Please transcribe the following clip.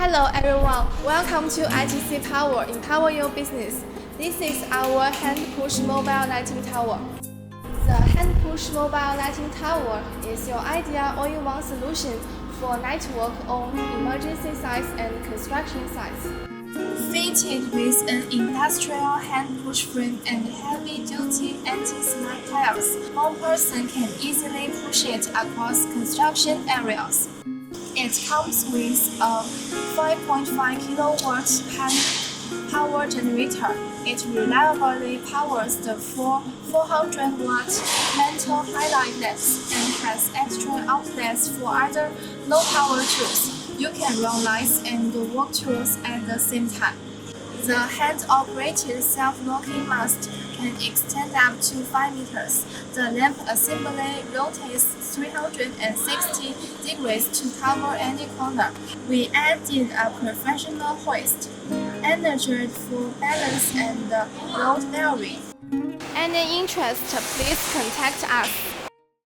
Hello everyone, welcome to ITCPOWER, Empower Your Business. This is our hand-push mobile lighting tower. The hand-push mobile lighting tower is your ideal all-in-one solution for night work on emergency sites and construction sites. Fitted with an industrial hand-push frame and heavy-duty anti-slide tires, one person can easily push it across construction areas. It comes with a 5.5 kilowatt hand power generator. It reliably powers the 400-watt metal halide lamps and has extra outlets for other low-power tools. You can run lights and work tools at the same time. The hand-operated self-locking mast can extend up to 5 meters. The lamp assembly rotates 360 degrees to cover any corner. We added a professional hoist, energized for balance and load bearing. Any interest, please contact us.